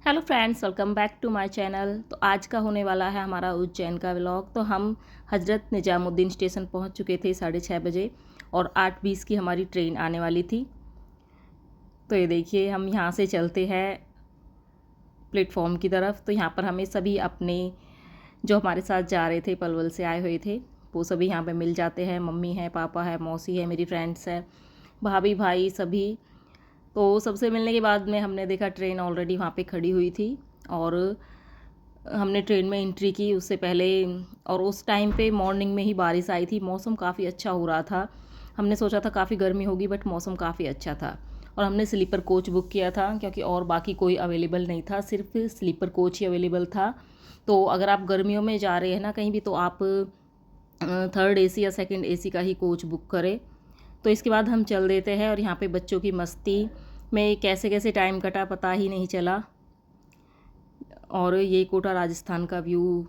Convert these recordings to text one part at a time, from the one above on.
Hello friends, welcome back to my channel. तो आज का होने वाला है हमारा उज्जैन का व्लॉग। तो हम हज़रत निजामुद्दीन स्टेशन पहुंच चुके थे 6:30 बजे और 8:20 की हमारी ट्रेन आने वाली थी। तो ये देखिए, हम यहां से चलते हैं प्लेटफॉर्म की तरफ। तो यहाँ पर हमें सभी अपने जो हमारे साथ जा रहे थे, पलवल से आए हुए थे, वो सभी यहाँ पे मिल जाते हैं। मम्मी है, पापा है, मौसी है, मेरी फ्रेंड्स है, भाभी भाई सभी। तो सबसे मिलने के बाद में हमने देखा ट्रेन ऑलरेडी वहाँ पे खड़ी हुई थी और हमने ट्रेन में एंट्री की उससे पहले। और उस टाइम पे मॉर्निंग में ही बारिश आई थी, मौसम काफ़ी अच्छा हो रहा था। हमने सोचा था काफ़ी गर्मी होगी, बट मौसम काफ़ी अच्छा था। और हमने स्लीपर कोच बुक किया था क्योंकि और बाकी कोई अवेलेबल नहीं था, सिर्फ स्लीपर कोच ही अवेलेबल था। तो अगर आप गर्मियों में जा रहे हैं ना कहीं भी, तो आप थर्ड एसी या सेकंड एसी का ही कोच बुक करें। तो इसके बाद हम चल देते हैं और यहाँ पे बच्चों की मस्ती में कैसे कैसे टाइम कटा पता ही नहीं चला। और ये कोटा राजस्थान का व्यू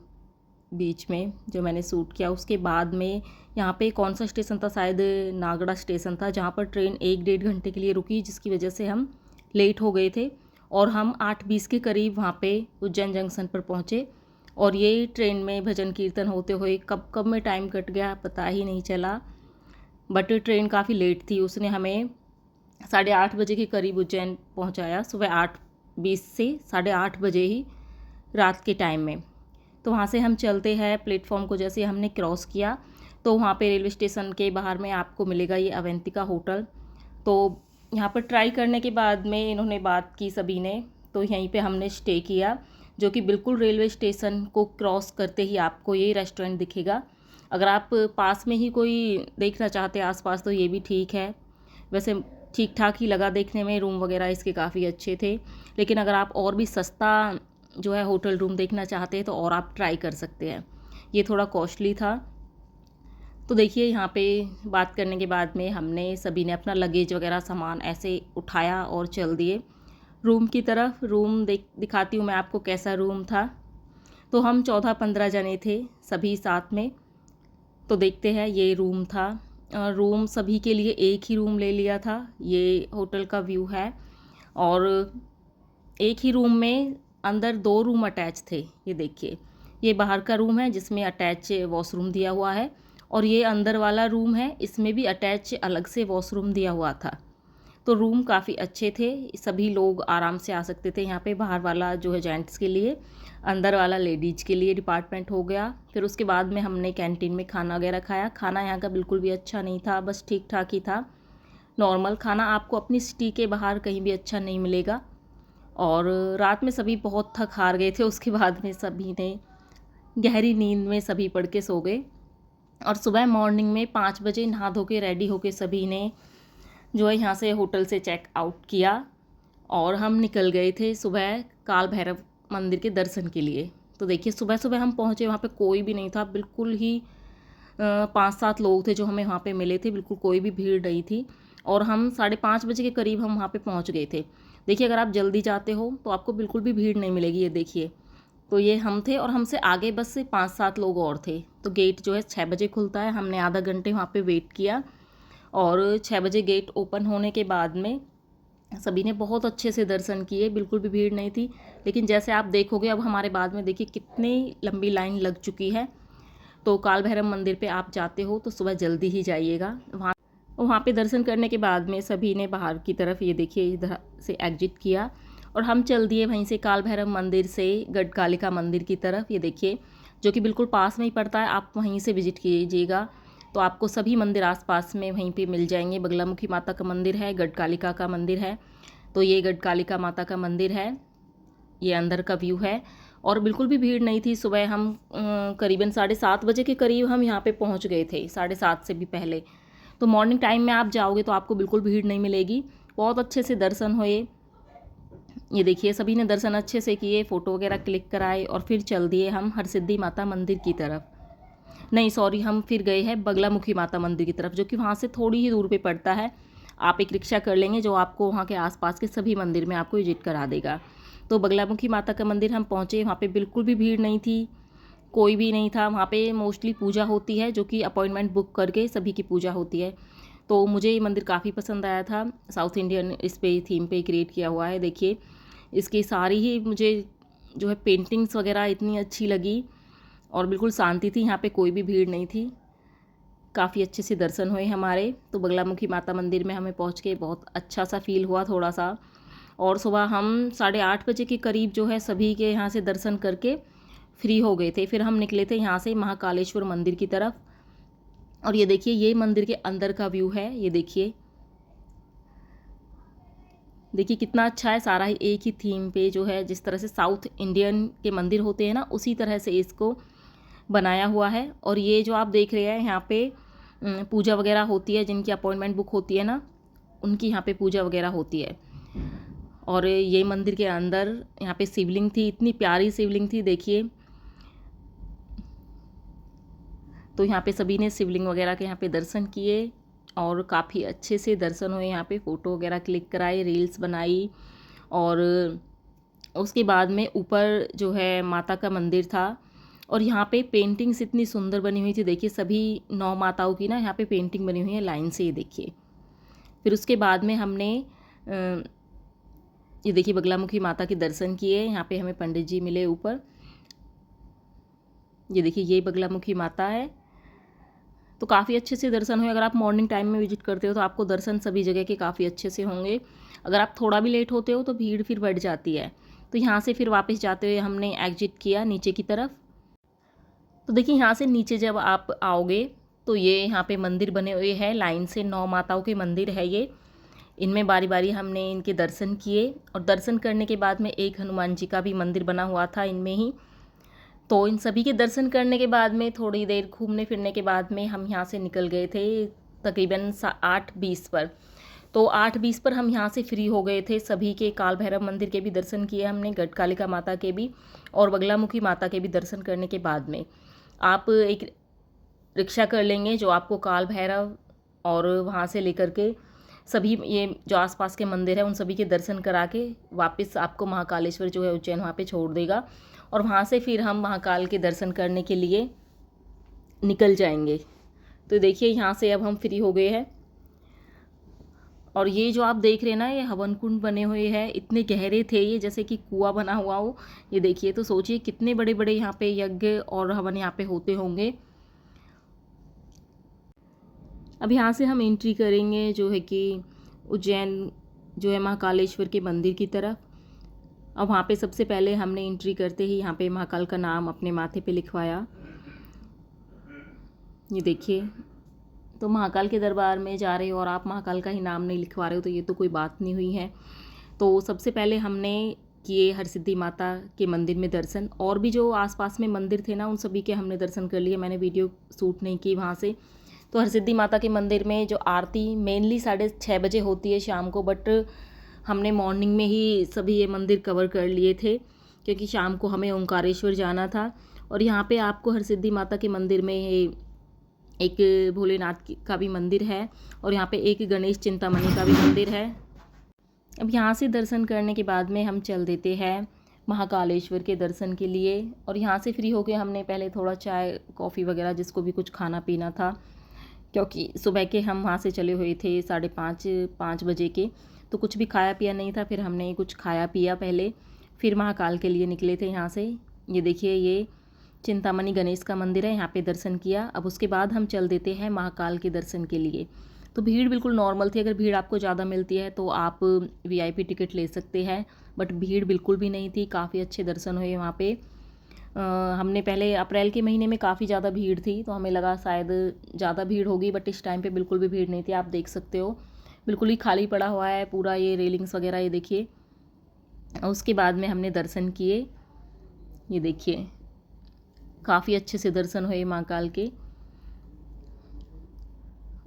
बीच में जो मैंने शूट किया। उसके बाद में यहाँ पे कौन सा स्टेशन था, शायद नागड़ा स्टेशन था, जहाँ पर ट्रेन 1-1.5 घंटे के लिए रुकी, जिसकी वजह से हम लेट हो गए थे। और हम 8:20 के करीब वहाँ पे उज्जैन जंक्शन पर पहुँचे। और ये ट्रेन में भजन कीर्तन होते हुए कब कब में टाइम कट गया पता ही नहीं चला। बट ट्रेन काफ़ी लेट थी, उसने हमें 8:30 बजे के करीब उज्जैन पहुंचाया, सुबह 8:20 से 8:30 बजे ही रात के टाइम में। तो वहाँ से हम चलते हैं प्लेटफॉर्म को। जैसे हमने क्रॉस किया तो वहाँ पे रेलवे स्टेशन के बाहर में आपको मिलेगा ये अवंतिका होटल। तो यहाँ पर ट्राई करने के बाद में इन्होंने बात की सभी ने, तो यहीं पे हमने स्टे किया, जो कि बिल्कुल रेलवे स्टेशन को क्रॉस करते ही आपको ये रेस्टोरेंट दिखेगा। अगर आप पास में ही कोई देखना चाहते हैं आसपास, तो ये भी ठीक है। वैसे ठीक ठाक ही लगा देखने में, रूम वगैरह इसके काफ़ी अच्छे थे। लेकिन अगर आप और भी सस्ता जो है होटल रूम देखना चाहते हैं तो और आप ट्राई कर सकते हैं, ये थोड़ा कॉस्टली था। तो देखिए, यहाँ पे बात करने के बाद में हमने सभी ने अपना लगेज वगैरह सामान ऐसे उठाया और चल दिए रूम की तरफ। रूम दिखाती हूँ मैं आपको कैसा रूम था। तो हम 14-15 जने थे सभी साथ में। तो देखते हैं, ये रूम था। रूम सभी के लिए एक ही रूम ले लिया था। ये होटल का व्यू है। और एक ही रूम में अंदर 2 रूम अटैच थे। ये देखिए, ये बाहर का रूम है जिसमें अटैच वॉशरूम दिया हुआ है, और ये अंदर वाला रूम है, इसमें भी अटैच अलग से वॉशरूम दिया हुआ था। तो रूम काफ़ी अच्छे थे, सभी लोग आराम से आ सकते थे यहाँ पे। बाहर वाला जो है जेंट्स के लिए, अंदर वाला लेडीज़ के लिए डिपार्टमेंट हो गया। फिर उसके बाद में हमने कैंटीन में खाना वगैरह खाया। खाना यहाँ का बिल्कुल भी अच्छा नहीं था, बस ठीक ठाक ही था, नॉर्मल खाना। आपको अपनी सिटी के बाहर कहीं भी अच्छा नहीं मिलेगा। और रात में सभी बहुत थक हार गए थे, उसके बाद में सभी ने गहरी नींद में सभी पड़ के सो गए। और सुबह मॉर्निंग में 5 बजे नहा धो के रेडी होके सभी ने जो है यहाँ से होटल से चेक आउट किया और हम निकल गए थे सुबह काल भैरव मंदिर के दर्शन के लिए। तो देखिए, सुबह सुबह हम पहुँचे, वहाँ पे कोई भी नहीं था, बिल्कुल ही 5-7 लोग थे जो हमें वहाँ पे मिले थे, बिल्कुल कोई भी भीड़ नहीं थी। और हम 5:30 बजे के करीब हम वहाँ पे पहुँच गए थे। देखिए, अगर आप जल्दी जाते हो तो आपको बिल्कुल भी भीड़ नहीं मिलेगी। ये देखिए, तो ये हम थे और हमसे आगे बस से 5-7 लोग और थे। तो गेट जो है 6 बजे खुलता है, हमने आधा घंटे वहाँ पे वेट किया। और 6 बजे गेट ओपन होने के बाद में सभी ने बहुत अच्छे से दर्शन किए, बिल्कुल भी भीड़ नहीं थी। लेकिन जैसे आप देखोगे अब हमारे बाद में, देखिए कितनी लंबी लाइन लग चुकी है। तो काल भैरव मंदिर पे आप जाते हो तो सुबह जल्दी ही जाइएगा। वहाँ पे दर्शन करने के बाद में सभी ने बाहर की तरफ, ये देखिए, इधर से एग्जिट किया और हम चल दिए वहीं से काल भैरव मंदिर से गढ़कालिका मंदिर की तरफ। ये देखिए, जो कि बिल्कुल पास में ही पड़ता है, आप वहीं से विजिट कीजिएगा तो आपको सभी मंदिर आसपास में वहीं पे मिल जाएंगे। बगलामुखी माता का मंदिर है, गढ़कालिका का मंदिर है। तो ये गढ़कालिका माता का मंदिर है, ये अंदर का व्यू है। और बिल्कुल भी भीड़ नहीं थी। सुबह हम करीबन 7:30 बजे के करीब हम यहाँ पे पहुँच गए थे, 7:30 से भी पहले। तो मॉर्निंग टाइम में आप जाओगे तो आपको बिल्कुल भीड़ नहीं मिलेगी। बहुत अच्छे से दर्शन हुए। ये देखिए, सभी ने दर्शन अच्छे से किए, फ़ोटो वगैरह क्लिक कराए और फिर चल दिए हम हरसिद्धि माता मंदिर की तरफ। नहीं सॉरी, हम फिर गए हैं बगलामुखी माता मंदिर की तरफ, जो कि वहाँ से थोड़ी ही दूर पे पड़ता है। आप एक रिक्शा कर लेंगे जो आपको वहाँ के आसपास के सभी मंदिर में आपको विजिट करा देगा। तो बगलामुखी माता का मंदिर हम पहुँचे, वहाँ पे बिल्कुल भी भीड़ नहीं थी, कोई भी नहीं था। वहाँ पे मोस्टली पूजा होती है, जो कि अपॉइंटमेंट बुक करके सभी की पूजा होती है। तो मुझे ये मंदिर काफ़ी पसंद आया था। साउथ इंडियन इस पे थीम पे क्रिएट किया हुआ है। देखिए, इसकी सारी ही मुझे जो है पेंटिंग्स वगैरह इतनी अच्छी लगी, और बिल्कुल शांति थी, यहाँ पे कोई भी भीड़ नहीं थी। काफ़ी अच्छे से दर्शन हुए हमारे। तो बगलामुखी माता मंदिर में हमें पहुँच के बहुत अच्छा सा फील हुआ थोड़ा सा। और सुबह हम 8:30 बजे के करीब जो है सभी के यहाँ से दर्शन करके फ्री हो गए थे। फिर हम निकले थे यहाँ से महाकालेश्वर मंदिर की तरफ। और ये देखिए, ये मंदिर के अंदर का व्यू है। ये देखिए कितना अच्छा है। सारा ही एक ही थीम पे जो है, जिस तरह से साउथ इंडियन के मंदिर होते हैं ना, उसी तरह से इसको बनाया हुआ है। और ये जो आप देख रहे हैं यहाँ पे पूजा वगैरह होती है, जिनकी अपॉइंटमेंट बुक होती है ना, उनकी यहाँ पे पूजा वगैरह होती है। और ये मंदिर के अंदर यहाँ पे शिवलिंग थी, इतनी प्यारी शिवलिंग थी, देखिए। तो यहाँ पे सभी ने शिवलिंग वगैरह के यहाँ पे दर्शन किए और काफ़ी अच्छे से दर्शन हुए। यहाँ पे फ़ोटो वगैरह क्लिक कराई, रील्स बनाई। और उसके बाद में ऊपर जो है माता का मंदिर था, और यहाँ पे पेंटिंग्स इतनी सुंदर बनी हुई थी। देखिए सभी 9 माताओं की ना यहाँ पे पेंटिंग बनी हुई है लाइन से, ये देखिए। फिर उसके बाद में हमने ये देखिए बगलामुखी माता के दर्शन किए। यहाँ पे हमें पंडित जी मिले ऊपर। ये देखिए, ये बगलामुखी माता है। तो काफ़ी अच्छे से दर्शन हुए। अगर आप मॉर्निंग टाइम में विजिट करते हो तो आपको दर्शन सभी जगह के काफ़ी अच्छे से होंगे। अगर आप थोड़ा भी लेट होते हो तो भीड़ फिर बढ़ जाती है। तो यहाँ से फिर वापस जाते हुए हमने एग्जिट किया नीचे की तरफ। तो देखिए, यहाँ से नीचे जब आप आओगे तो ये यहाँ पे मंदिर बने हुए हैं लाइन से। 9 माताओं के मंदिर है ये। इनमें बारी बारी हमने इनके दर्शन किए। और दर्शन करने के बाद में एक हनुमान जी का भी मंदिर बना हुआ था इनमें ही। तो इन सभी के दर्शन करने के बाद में थोड़ी देर घूमने फिरने के बाद में हम यहाँ से निकल गए थे तकरीबन 8:20 पर। तो 8:20 पर हम यहाँ से फ्री हो गए थे। सभी के काल भैरव मंदिर के भी दर्शन किए हमने, गढ़कालिका माता के भी और बगलामुखी माता के भी दर्शन करने के बाद में आप एक रिक्शा कर लेंगे जो आपको काल भैरव और वहाँ से लेकर के सभी ये जो आसपास के मंदिर है उन सभी के दर्शन करा के वापस आपको महाकालेश्वर जो है उज्जैन वहाँ पे छोड़ देगा। और वहाँ से फिर हम महाकाल के दर्शन करने के लिए निकल जाएंगे। तो देखिए, यहाँ से अब हम फ्री हो गए हैं। और ये जो आप देख रहे हैं ना, ये हवन कुंड बने हुए हैं। इतने गहरे थे ये, जैसे कि कुआं बना हुआ हो। ये देखिए, तो सोचिए कितने बड़े बड़े यहाँ पे यज्ञ और हवन यहाँ पे होते होंगे। अब यहाँ से हम एंट्री करेंगे जो है कि उज्जैन जो है महाकालेश्वर के मंदिर की तरफ। अब वहाँ पे सबसे पहले हमने एंट्री करते ही यहाँ पे महाकाल का नाम अपने माथे पे लिखवाया। ये देखिए, तो महाकाल के दरबार में जा रहे हो और आप महाकाल का ही नाम नहीं लिखवा रहे हो तो ये तो कोई बात नहीं हुई है। तो सबसे पहले हमने किए हरसिद्धि माता के मंदिर में दर्शन। और भी जो आसपास में मंदिर थे ना, उन सभी के हमने दर्शन कर लिए। मैंने वीडियो शूट नहीं की वहाँ से। तो हरसिद्धि माता के मंदिर में जो आरती मेनली 6:30 बजे होती है शाम को, बट हमने मॉर्निंग में ही सभी ये मंदिर कवर कर लिए थे क्योंकि शाम को हमें ओंकारेश्वर जाना था। और यहाँ पे आपको हरसिद्धि माता के मंदिर में एक भोलेनाथ का भी मंदिर है और यहाँ पे एक गणेश चिंतामणि का भी मंदिर है। अब यहाँ से दर्शन करने के बाद में हम चल देते हैं महाकालेश्वर के दर्शन के लिए। और यहाँ से फ्री होके हमने पहले थोड़ा चाय कॉफ़ी वगैरह जिसको भी कुछ खाना पीना था, क्योंकि सुबह के हम वहाँ से चले हुए थे 5:30 बजे के, तो कुछ भी खाया पिया नहीं था। फिर हमने कुछ खाया पिया पहले, फिर महाकाल के लिए निकले थे यहाँ से। ये देखिए, ये चिंतामणि गणेश का मंदिर है, यहाँ पे दर्शन किया। अब उसके बाद हम चल देते हैं महाकाल के दर्शन के लिए। तो भीड़ बिल्कुल नॉर्मल थी। अगर भीड़ आपको ज़्यादा मिलती है तो आप VIP टिकट ले सकते हैं, बट भीड़ बिल्कुल भी नहीं थी। काफ़ी अच्छे दर्शन हुए वहाँ पे। हमने पहले अप्रैल के महीने में काफ़ी ज़्यादा भीड़ थी तो हमें लगा शायद ज़्यादा भीड़ होगी, बट इस टाइम पे बिल्कुल भी भीड़ नहीं थी। आप देख सकते हो बिल्कुल ही खाली पड़ा हुआ है पूरा ये रेलिंग्स वगैरह, ये देखिए। उसके बाद में हमने दर्शन किए। ये देखिए, काफ़ी अच्छे से दर्शन हुए महाकाल के।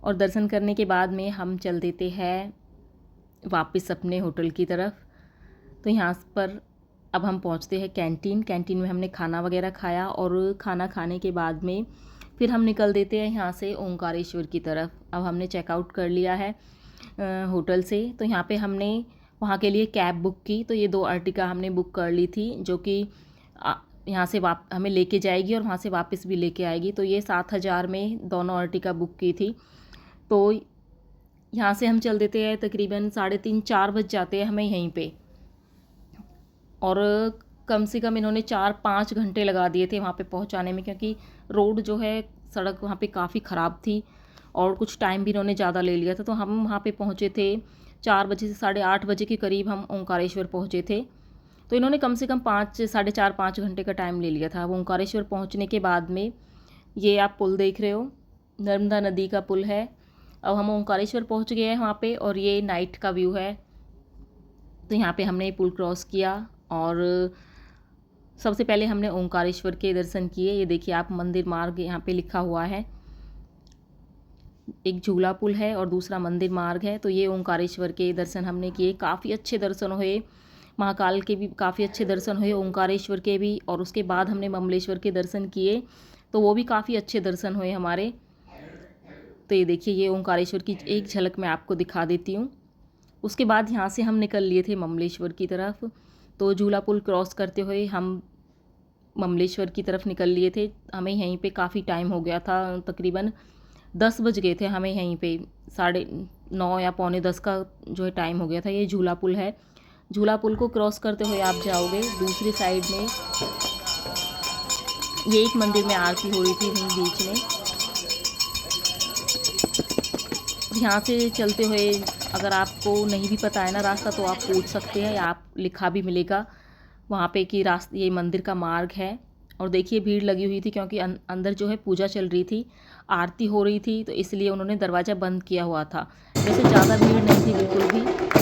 और दर्शन करने के बाद में हम चल देते हैं वापस अपने होटल की तरफ। तो यहाँ पर अब हम पहुँचते हैं कैंटीन में हमने खाना वगैरह खाया और खाना खाने के बाद में फिर हम निकल देते हैं यहाँ से ओंकारेश्वर की तरफ। अब हमने चेकआउट कर लिया है होटल से। तो यहाँ पे हमने वहाँ के लिए कैब बुक की। तो ये 2 अर्टिका हमने बुक कर ली थी जो कि यहाँ से हमें लेके जाएगी और वहाँ से वापस भी लेके आएगी। तो ये 7,000 में दोनों अर्टिका बुक की थी। तो यहाँ से हम चल देते हैं तकरीबन 3:30-4 बज जाते हैं हमें यहीं पे। और कम से कम इन्होंने 4-5 घंटे लगा दिए थे वहाँ पे पहुँचाने में, क्योंकि रोड जो है, सड़क वहाँ पे काफ़ी ख़राब थी और कुछ टाइम भी इन्होंने ज़्यादा ले लिया था। तो हम वहाँ पे पहुँचे थे 4 बजे से 8:30 बजे के करीब हम ओंकारेश्वर पहुँचे थे। तो इन्होंने कम से कम 5 साढ़े 4-5 घंटे का टाइम ले लिया था। वो ओंकारेश्वर पहुँचने के बाद में ये आप पुल देख रहे हो, नर्मदा नदी का पुल है। अब हम ओंकारेश्वर पहुँच गए हैं वहाँ पे, और ये नाइट का व्यू है। तो यहाँ पे हमने पुल क्रॉस किया और सबसे पहले हमने ओंकारेश्वर के दर्शन किए। ये देखिए आप, मंदिर मार्ग यहाँ पे लिखा हुआ है। एक झूला पुल है और दूसरा मंदिर मार्ग है। तो ये ओंकारेश्वर के दर्शन हमने किए, काफ़ी अच्छे दर्शन हुए। महाकाल के भी काफ़ी अच्छे दर्शन हुए, ओंकारेश्वर के भी, और उसके बाद हमने ममलेश्वर के दर्शन किए, तो वो भी काफ़ी अच्छे दर्शन हुए हमारे। तो ये देखिए, ये ओंकारेश्वर की एक झलक मैं आपको दिखा देती हूँ। उसके बाद यहाँ से हम निकल लिए थे ममलेश्वर की तरफ। तो झूला पुल क्रॉस करते हुए हम ममलेश्वर की तरफ निकल लिए थे। हमें यहीं पे काफ़ी टाइम हो गया था, तकरीबन 10 बज गए थे हमें यहीं पे, 9:30 या 9:45 का जो है टाइम हो गया था। ये झूला पुल है। झूला पुल को क्रॉस करते हुए आप जाओगे दूसरी साइड में, ये एक मंदिर में आरती हो रही थी वहीं बीच में। यहाँ से चलते हुए अगर आपको नहीं भी पता है ना रास्ता, तो आप पूछ सकते हैं, या आप लिखा भी मिलेगा वहाँ पे कि रास्ता, ये मंदिर का मार्ग है। और देखिए भीड़ लगी हुई थी, क्योंकि अंदर जो है पूजा चल रही थी, आरती हो रही थी, तो इसलिए उन्होंने दरवाज़ा बंद किया हुआ था। वैसे ज़्यादा भीड़ नहीं थी बिल्कुल भी।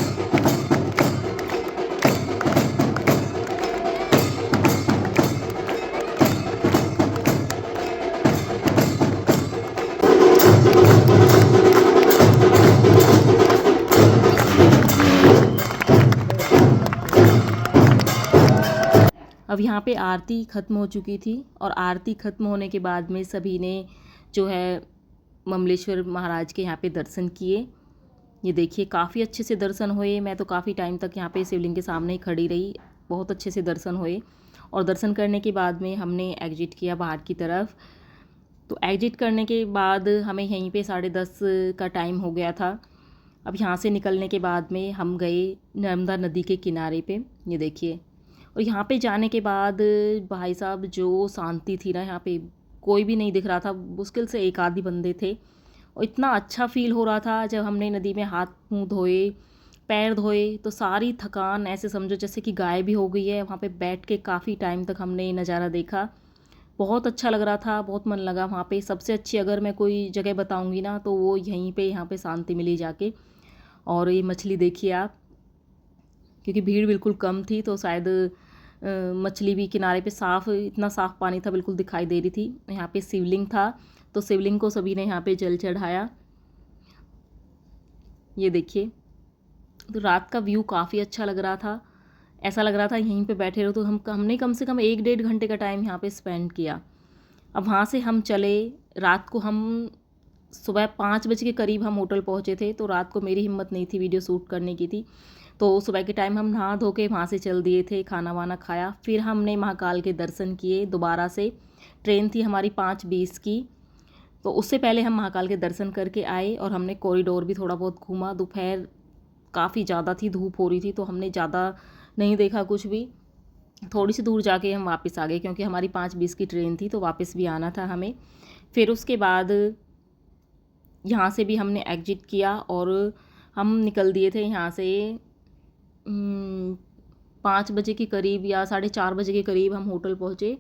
अब यहाँ पे आरती ख़त्म हो चुकी थी, और आरती ख़त्म होने के बाद में सभी ने जो है ममलेश्वर महाराज के यहाँ पे दर्शन किए। ये देखिए काफ़ी अच्छे से दर्शन हुए। मैं तो काफ़ी टाइम तक यहाँ पे शिवलिंग के सामने ही खड़ी रही, बहुत अच्छे से दर्शन हुए। और दर्शन करने के बाद में हमने एग्जिट किया बाहर की तरफ। तो एग्जिट करने के बाद हमें यहीं पे 10:30 का टाइम हो गया था। अब यहाँ से निकलने के बाद में हम गए नर्मदा नदी के किनारे पे, ये देखिए। और यहाँ पे जाने के बाद भाई साहब, जो शांति थी ना यहाँ पे, कोई भी नहीं दिख रहा था, मुश्किल से एक आध ही बंदे थे। और इतना अच्छा फील हो रहा था जब हमने नदी में हाथ मुँह धोए, पैर धोए, तो सारी थकान ऐसे समझो जैसे कि गायब ही हो गई है। वहाँ पे बैठ के काफ़ी टाइम तक हमने नज़ारा देखा, बहुत अच्छा लग रहा था, बहुत मन लगा वहाँ पे। सबसे अच्छी अगर मैं कोई जगह बताऊँगी ना, तो वो यहीं पे, यहाँ पे शांति मिली जाके। और ये मछली देखिए आप, क्योंकि भीड़ बिल्कुल कम थी, तो शायद मछली भी किनारे पे साफ़, इतना साफ़ पानी था, बिल्कुल दिखाई दे रही थी। यहाँ पे शिवलिंग था, तो शिवलिंग को सभी ने यहाँ पे जल चढ़ाया। ये देखिए, तो रात का व्यू काफ़ी अच्छा लग रहा था। ऐसा लग रहा था यहीं पे बैठे रहो। तो हमने कम से कम 1-1.5 घंटे का टाइम यहाँ पे स्पेंड किया। अब वहाँ से हम चले, रात को हम सुबह 5 बजे के करीब हम होटल पहुँचे थे। तो रात को मेरी हिम्मत नहीं थी, वीडियो शूट करने की थी, तो सुबह के टाइम हम नहा धो के वहाँ से चल दिए थे, खाना वाना खाया। फिर हमने महाकाल के दर्शन किए दोबारा से। ट्रेन थी हमारी 5:20 की, तो उससे पहले हम महाकाल के दर्शन करके आए, और हमने कॉरिडोर भी थोड़ा बहुत घूमा। दोपहर काफ़ी ज़्यादा थी, धूप हो रही थी, तो हमने ज़्यादा नहीं देखा कुछ भी। थोड़ी सी दूर जाके हम वापस आ गए, क्योंकि हमारी 5:20 की ट्रेन थी, तो वापस भी आना था हमें। फिर उसके बाद यहाँ से भी हमने एग्जिट किया, और हम निकल दिए थे यहाँ से 5 बजे के करीब या 4:30 बजे के करीब हम होटल पहुँचे।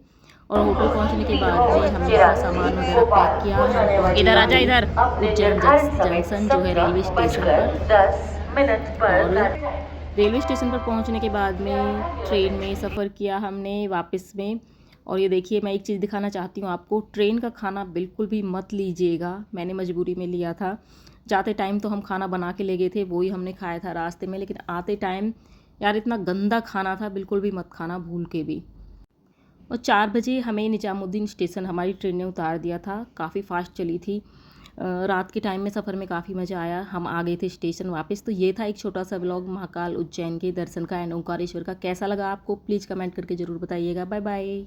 और होटल पहुँचने के बाद में हमने अपना सामान वगैरह पैक किया। हम पहुँचे इधर आजा इधर। उज्जैन जंक्शन जो है रेलवे स्टेशन पर। और रेलवे स्टेशन पर पहुंचने के बाद में ट्रेन में सफ़र किया हमने वापस में। और ये देखिए, मैं एक चीज़ दिखाना चाहती हूँ आपको, ट्रेन का खाना बिल्कुल भी मत लीजिएगा। मैंने मजबूरी में लिया था। जाते टाइम तो हम खाना बना के ले गए थे, वही हमने खाया था रास्ते में, लेकिन आते टाइम यार इतना गंदा खाना था, बिल्कुल भी मत खाना भूल के भी। और 4 बजे हमें निजामुद्दीन स्टेशन हमारी ट्रेन ने उतार दिया था, काफ़ी फास्ट चली थी। रात के टाइम में सफ़र में काफ़ी मज़ा आया। हम आ गए थे स्टेशन वापस। तो ये था एक छोटा सा व्लॉग महाकाल उज्जैन के दर्शन का एंड ओंकारेश्वर का। कैसा लगा आपको प्लीज़ कमेंट करके ज़रूर बताइएगा। Bye bye.